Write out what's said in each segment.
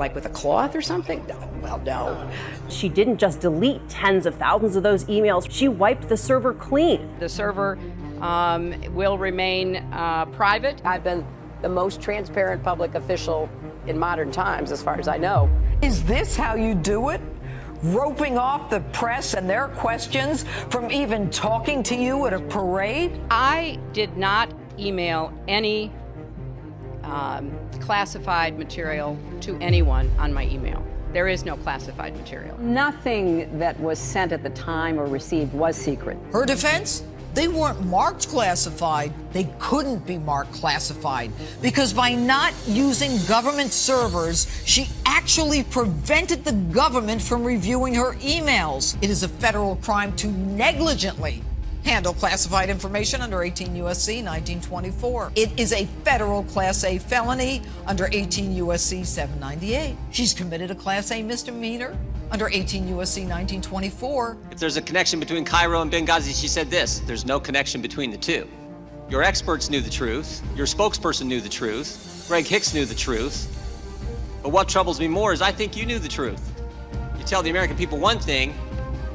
like with a cloth or something? No, well, no. She didn't just delete tens of thousands of those emails, she wiped the server clean. The server will remain private. I've been the most transparent public official in modern times, as far as I know. Is this how you do it? Roping off the press and their questions from even talking to you at a parade? I did not email any classified material to anyone on my email. There is no classified material. Nothing that was sent at the time or received was secret. Her defense? They weren't marked classified. They couldn't be marked classified because by not using government servers, she actually prevented the government from reviewing her emails. It is a federal crime to negligently handle classified information under 18 U.S.C. 1924. It is a federal Class A felony under 18 U.S.C. 798. She's committed a Class A misdemeanor under 18 U.S.C. 1924. If there's a connection between Cairo and Benghazi, she said this: there's no connection between the two. Your experts knew the truth. Your spokesperson knew the truth. Greg Hicks knew the truth. But what troubles me more is I think you knew the truth. You tell the American people one thing,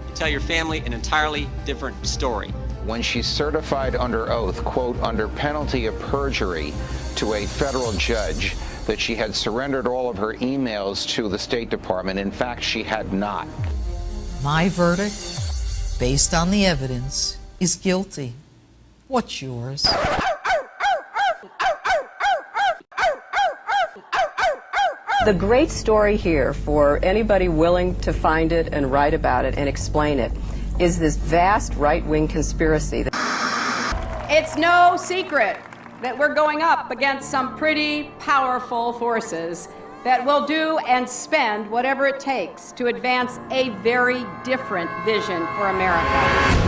you tell your family an entirely different story. When she certified under oath, quote, under penalty of perjury to a federal judge, that she had surrendered all of her emails to the State Department. In fact, she had not. My verdict, based on the evidence, is guilty. What's yours? The great story here, for anybody willing to find it and write about it and explain it, is this vast right-wing conspiracy. It's no secret that we're going up against some pretty powerful forces that will do and spend whatever it takes to advance a very different vision for America.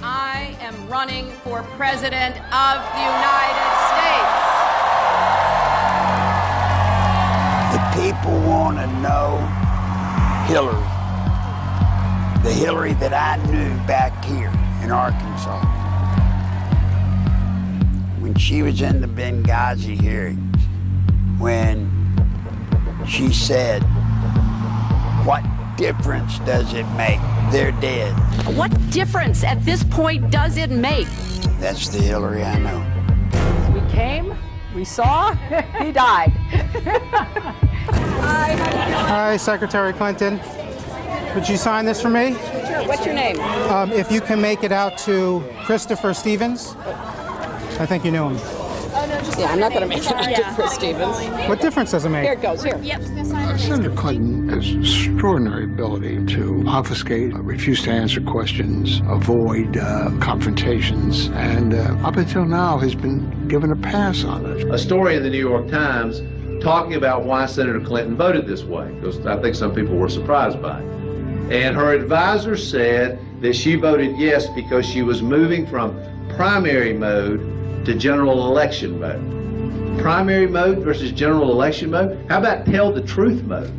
I am running for President of the United States. The people want to know Hillary, the Hillary that I knew back here in Arkansas. When she was in the Benghazi hearings, when she said, "What difference does it make? They're dead." What difference at this point does it make? That's the Hillary I know. We came, we saw, he died. Hi, Secretary Clinton. Would you sign this for me? Sure. What's your name? If you can make it out to Christopher Stevens. I think you knew him. Yeah, I'm not going to make it out to Chris Stevens. What difference does it make? Here it goes, here. Yep. Senator Clinton has extraordinary ability to obfuscate, refuse to answer questions, avoid confrontations, and up until now has been given a pass on it. A story in the New York Times talking about why Senator Clinton voted this way, because I think some people were surprised by it. And her advisor said that she voted yes because she was moving from primary mode to general election mode. Primary mode versus general election mode? How about tell the truth mode?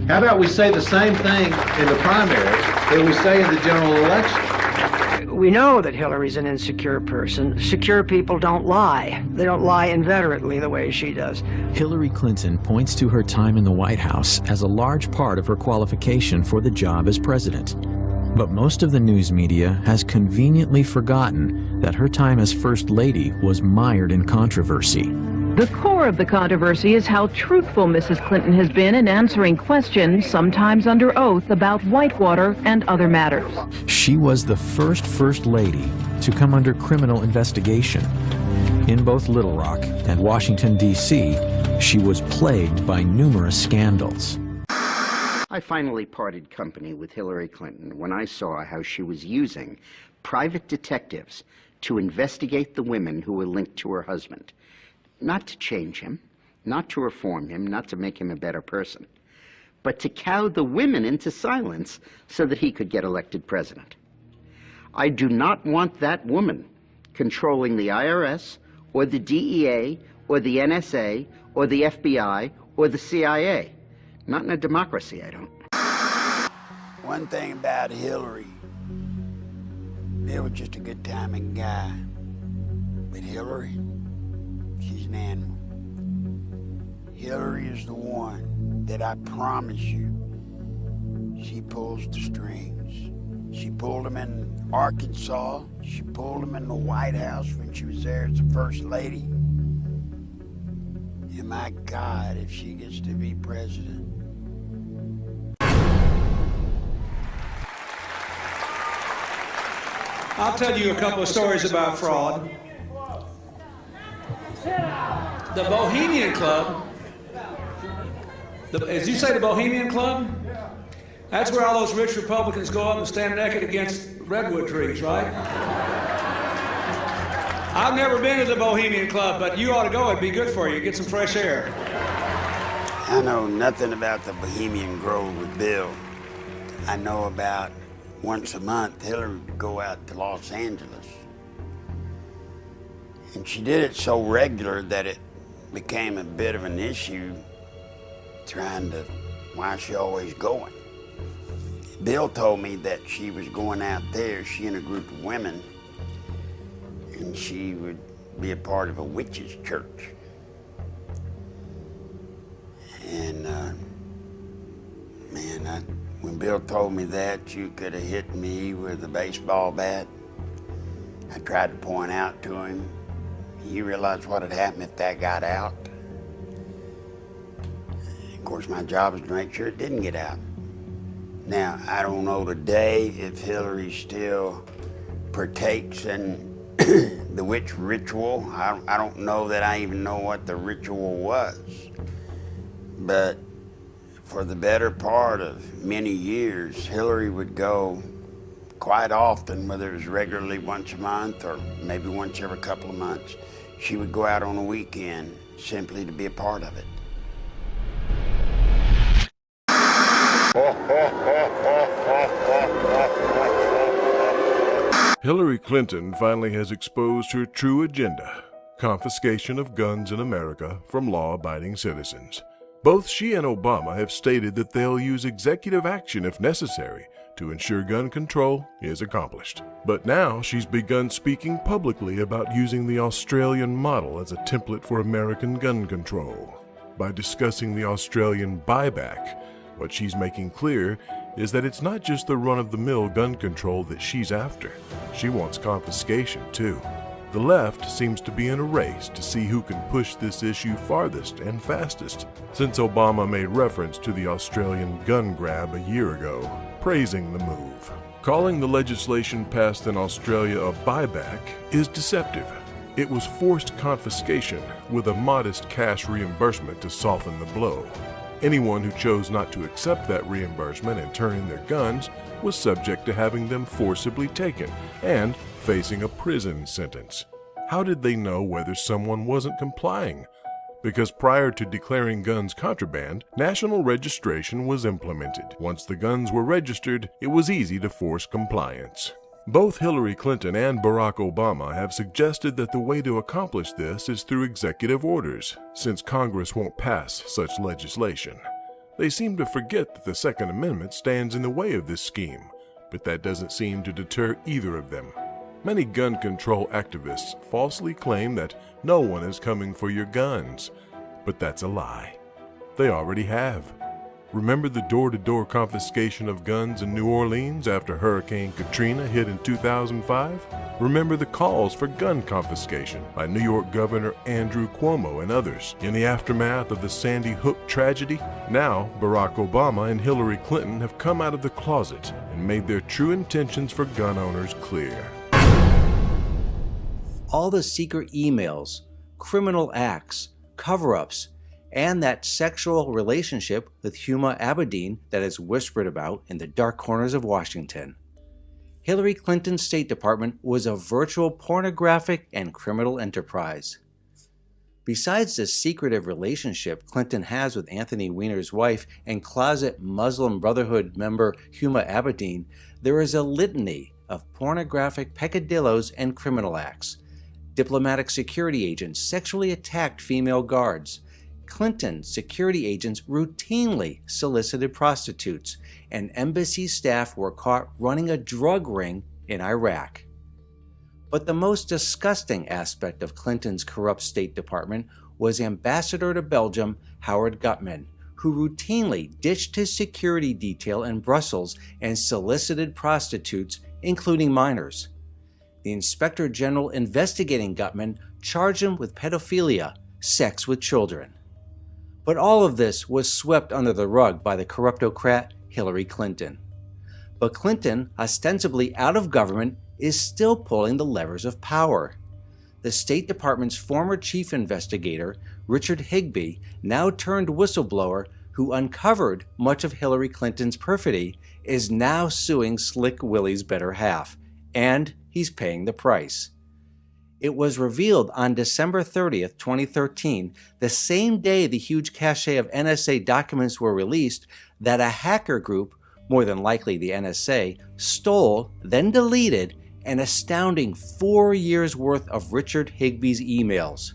How about we say the same thing in the primary that we say in the general election? We know that Hillary's an insecure person. Secure people don't lie. They don't lie inveterately the way she does. Hillary Clinton points to her time in the White House as a large part of her qualification for the job as president. But most of the news media has conveniently forgotten that her time as First Lady was mired in controversy. The core of the controversy is how truthful Mrs. Clinton has been in answering questions, sometimes under oath, about Whitewater and other matters. She was the First Lady to come under criminal investigation. In both Little Rock and Washington, D.C., she was plagued by numerous scandals. I finally parted company with Hillary Clinton when I saw how she was using private detectives to investigate the women who were linked to her husband. Not to change him, not to reform him, not to make him a better person, but to cow the women into silence so that he could get elected president. I do not want that woman controlling the IRS or the DEA or the NSA or the FBI or the CIA. Not in a democracy, I don't. One thing about Hillary, Bill was just a good timing guy. But Hillary, she's an animal. Hillary is the one that I promise you, she pulls the strings. She pulled them in Arkansas. She pulled them in the White House when she was there as the First Lady. And my God, if she gets to be president. I'll tell you a couple of stories about fraud. The Bohemian Club, as you say, the Bohemian Club? That's where all those rich Republicans go up and stand naked against redwood trees, right? I've never been to the Bohemian Club, but you ought to go. It'd be good for you. Get some fresh air. I know nothing about the Bohemian Grove with Bill. I know about once a month, Hillary would go out to Los Angeles. And she did it so regular that it became a bit of an issue trying to, why is she always going? Bill told me that she was going out there, she and a group of women, and she would be a part of a witches' church. And man, when Bill told me that, you could have hit me with a baseball bat. I tried to point out to him, you realize what had happened if that got out? Of course, my job is to make sure it didn't get out. Now, I don't know today if Hillary still partakes in the witch ritual. I don't know that I even know what the ritual was. But for the better part of many years, Hillary would go quite often, whether it was regularly once a month or maybe once every couple of months. She would go out on a weekend simply to be a part of it. Hillary Clinton finally has exposed her true agenda: confiscation of guns in America from law-abiding citizens. Both she and Obama have stated that they'll use executive action if necessary to ensure gun control is accomplished. But now she's begun speaking publicly about using the Australian model as a template for American gun control. By discussing the Australian buyback, what she's making clear is that it's not just the run-of-the-mill gun control that she's after. She wants confiscation, too. The left seems to be in a race to see who can push this issue farthest and fastest, since Obama made reference to the Australian gun grab a year ago, praising the move. Calling the legislation passed in Australia a buyback is deceptive. It was forced confiscation with a modest cash reimbursement to soften the blow. Anyone who chose not to accept that reimbursement and turn in their guns was subject to having them forcibly taken and facing a prison sentence. How did they know whether someone wasn't complying? Because prior to declaring guns contraband, national registration was implemented. Once the guns were registered, it was easy to force compliance. Both Hillary Clinton and Barack Obama have suggested that the way to accomplish this is through executive orders, since Congress won't pass such legislation. They seem to forget that the Second Amendment stands in the way of this scheme, but that doesn't seem to deter either of them. Many gun control activists falsely claim that no one is coming for your guns, but that's a lie. They already have. Remember the door-to-door confiscation of guns in New Orleans after Hurricane Katrina hit in 2005? Remember the calls for gun confiscation by New York Governor Andrew Cuomo and others in the aftermath of the Sandy Hook tragedy? Now, Barack Obama and Hillary Clinton have come out of the closet and made their true intentions for gun owners clear. All the secret emails, criminal acts, cover-ups, and that sexual relationship with Huma Abedin that is whispered about in the dark corners of Washington. Hillary Clinton's State Department was a virtual pornographic and criminal enterprise. Besides the secretive relationship Clinton has with Anthony Weiner's wife and closet Muslim Brotherhood member Huma Abedin, there is a litany of pornographic peccadillos and criminal acts. Diplomatic security agents sexually attacked female guards. Clinton security agents routinely solicited prostitutes, and embassy staff were caught running a drug ring in Iraq. But the most disgusting aspect of Clinton's corrupt State Department was Ambassador to Belgium Howard Gutmann, who routinely ditched his security detail in Brussels and solicited prostitutes, including minors. The Inspector General investigating Gutmann charged him with pedophilia, sex with children. But all of this was swept under the rug by the corruptocrat Hillary Clinton. But Clinton, ostensibly out of government, is still pulling the levers of power. The State Department's former chief investigator, Richard Higbee, now turned whistleblower who uncovered much of Hillary Clinton's perfidy, is now suing Slick Willie's better half, and he's paying the price. It was revealed on December 30th, 2013, the same day the huge cache of NSA documents were released, that a hacker group, more than likely the NSA, stole, then deleted, an astounding 4 years' worth of Richard Higbee's emails.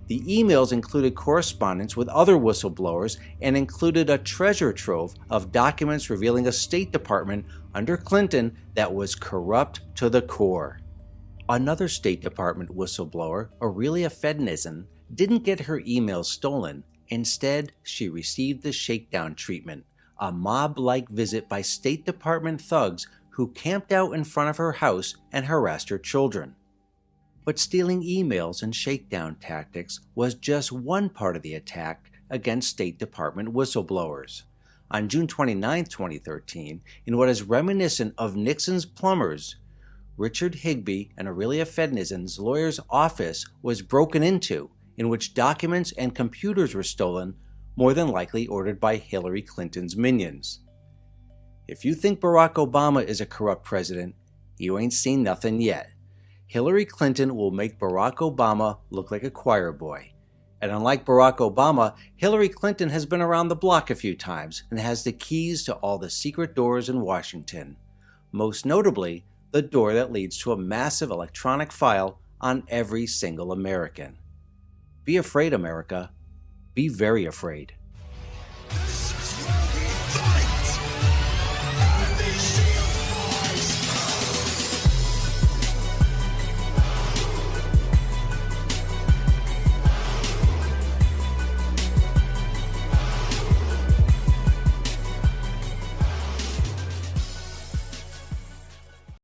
The emails included correspondence with other whistleblowers and included a treasure trove of documents revealing a State Department under Clinton that was corrupt to the core. Another State Department whistleblower, Aurelia Fednizen, didn't get her emails stolen. Instead, she received the shakedown treatment, a mob-like visit by State Department thugs who camped out in front of her house and harassed her children. But stealing emails and shakedown tactics was just one part of the attack against State Department whistleblowers. On June 29, 2013, in what is reminiscent of Nixon's plumbers, Richard Higbee and Aurelia Fednizen's lawyer's office was broken into, in which documents and computers were stolen, more than likely ordered by Hillary Clinton's minions. If you think Barack Obama is a corrupt president, you ain't seen nothing yet. Hillary Clinton will make Barack Obama look like a choir boy. And unlike Barack Obama, Hillary Clinton has been around the block a few times and has the keys to all the secret doors in Washington. Most notably, the door that leads to a massive electronic file on every single American. Be afraid, America. Be very afraid.